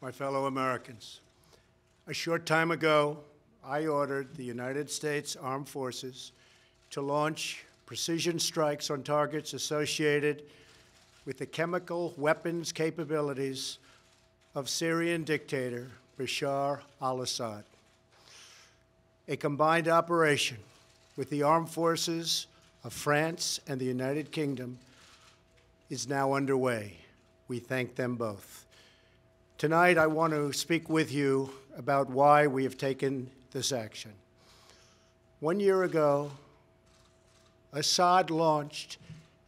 my fellow Americans. A short time ago, I ordered the United States Armed Forces to launch precision strikes on targets associated with the chemical weapons capabilities of Syrian dictator Bashar al-Assad. A combined operation with the armed forces of France and the United Kingdom is now underway. We thank them both. Tonight, I want to speak with you about why we have taken this action. 1 year ago, Assad launched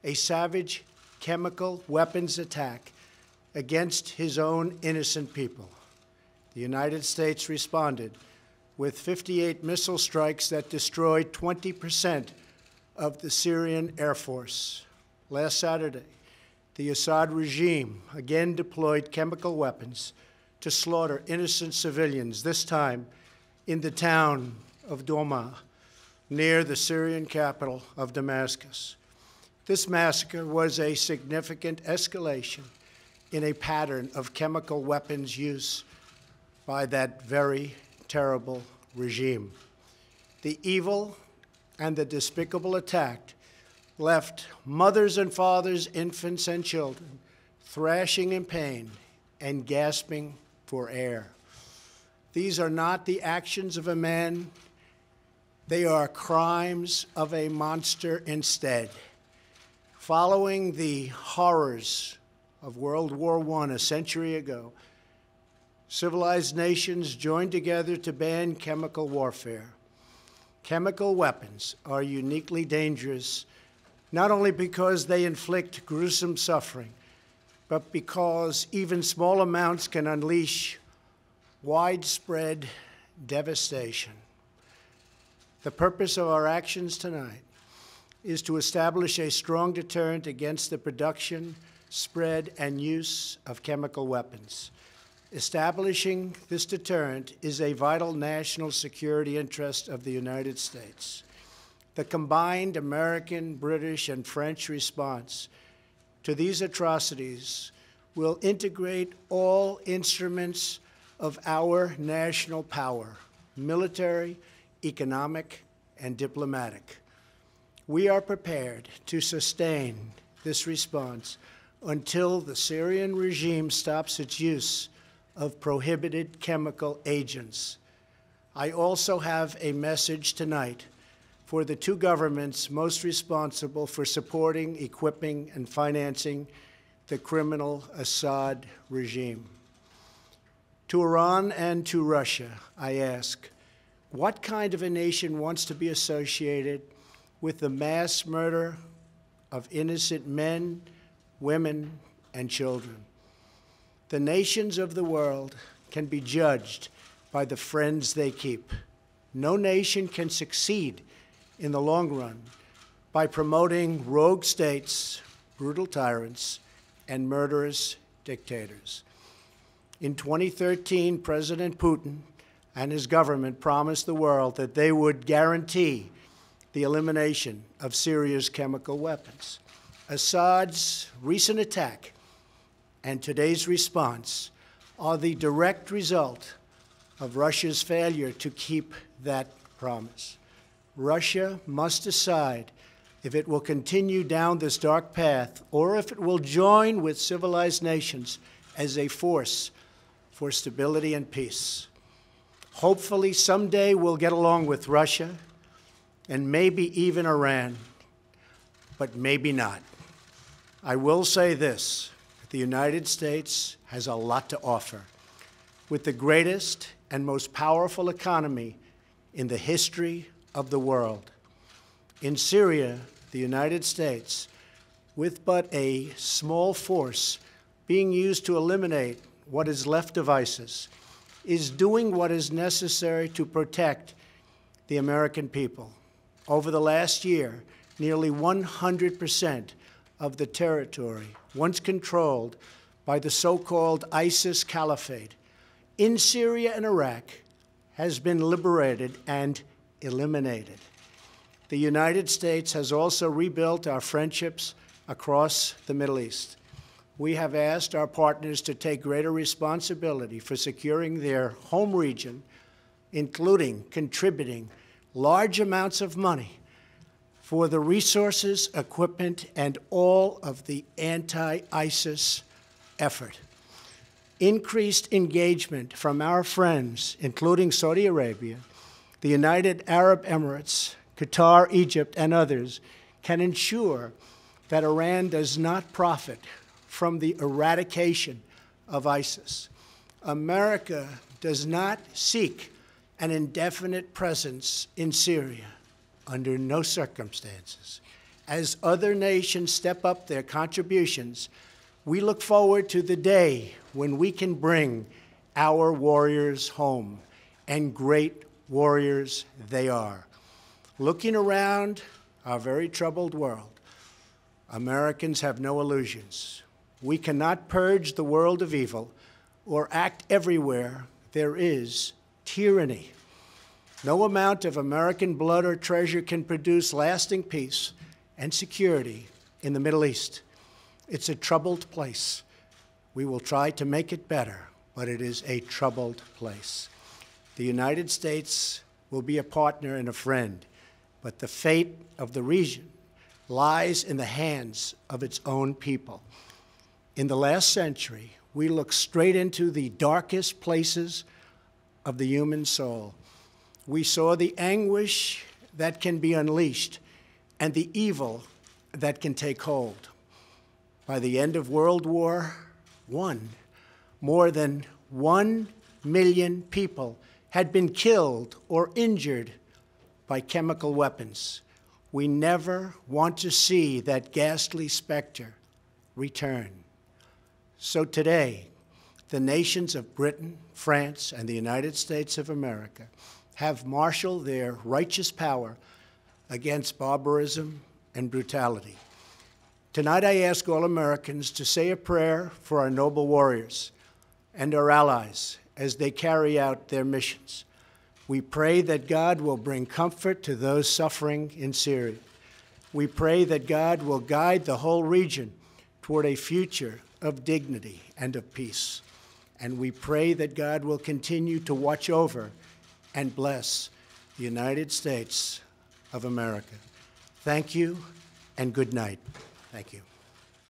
a savage chemical weapons attack against his own innocent people. The United States responded with 58 missile strikes that destroyed 20% of the Syrian Air Force. Last Saturday, the Assad regime again deployed chemical weapons to slaughter innocent civilians, this time in the town of Douma, near the Syrian capital of Damascus. This massacre was a significant escalation in a pattern of chemical weapons use by that very terrible regime. The evil and the despicable attack left mothers and fathers, infants and children thrashing in pain and gasping for air. These are not the actions of a man. They are crimes of a monster instead. Following the horrors of World War I a century ago, civilized nations joined together to ban chemical warfare. Chemical weapons are uniquely dangerous, not only because they inflict gruesome suffering, but because even small amounts can unleash widespread devastation. The purpose of our actions tonight is to establish a strong deterrent against the production, spread, and use of chemical weapons. Establishing this deterrent is a vital national security interest of the United States. The combined American, British, and French response to these atrocities will integrate all instruments of our national power, military, economic, and diplomatic. We are prepared to sustain this response until the Syrian regime stops its use of prohibited chemical agents. I also have a message tonight for the two governments most responsible for supporting, equipping, and financing the criminal Assad regime. To Iran and to Russia, I ask, what kind of a nation wants to be associated with the mass murder of innocent men, women, and children? The nations of the world can be judged by the friends they keep. No nation can succeed in the long run by promoting rogue states, brutal tyrants, and murderous dictators. In 2013, President Putin and his government promised the world that they would guarantee the elimination of Syria's chemical weapons. Assad's recent attack and today's response are the direct result of Russia's failure to keep that promise. Russia must decide if it will continue down this dark path or if it will join with civilized nations as a force for stability and peace. Hopefully, someday we'll get along with Russia and maybe even Iran, but maybe not. I will say this, the United States has a lot to offer. With the greatest and most powerful economy in the history of the world. In Syria, the United States, with but a small force being used to eliminate what is left of ISIS, is doing what is necessary to protect the American people. Over the last year, nearly 100% of the territory once controlled by the so-called ISIS Caliphate in Syria and Iraq has been liberated and eliminated. The United States has also rebuilt our friendships across the Middle East. we have asked our partners to take greater responsibility for securing their home region, including contributing large amounts of money for the resources, equipment, and all of the anti-ISIS effort. Increased engagement from our friends, including Saudi Arabia, the United Arab Emirates, Qatar, Egypt, and others, can ensure that Iran does not profit from the eradication of ISIS. America does not seek an indefinite presence in Syria under no circumstances. As other nations step up their contributions, we look forward to the day when we can bring our warriors home, and great warriors they are. Looking around our very troubled world, Americans have no illusions. We cannot purge the world of evil or act everywhere there is tyranny. No amount of American blood or treasure can produce lasting peace and security in the Middle East. It's a troubled place. We will try to make it better, but it is a troubled place. The United States will be a partner and a friend, but the fate of the region lies in the hands of its own people. In the last century, we looked straight into the darkest places of the human soul. We saw the anguish that can be unleashed and the evil that can take hold. By the end of World War I, more than 1 million people had been killed or injured by chemical weapons. We never want to see that ghastly specter return. So today, the nations of Britain, France, and the United States of America have marshaled their righteous power against barbarism and brutality. Tonight, I ask all Americans to say a prayer for our noble warriors and our allies as they carry out their missions. We pray that God will bring comfort to those suffering in Syria. We pray that God will guide the whole region toward a future of dignity and of peace. And we pray that God will continue to watch over and bless the United States of America. Thank you and good night. Thank you.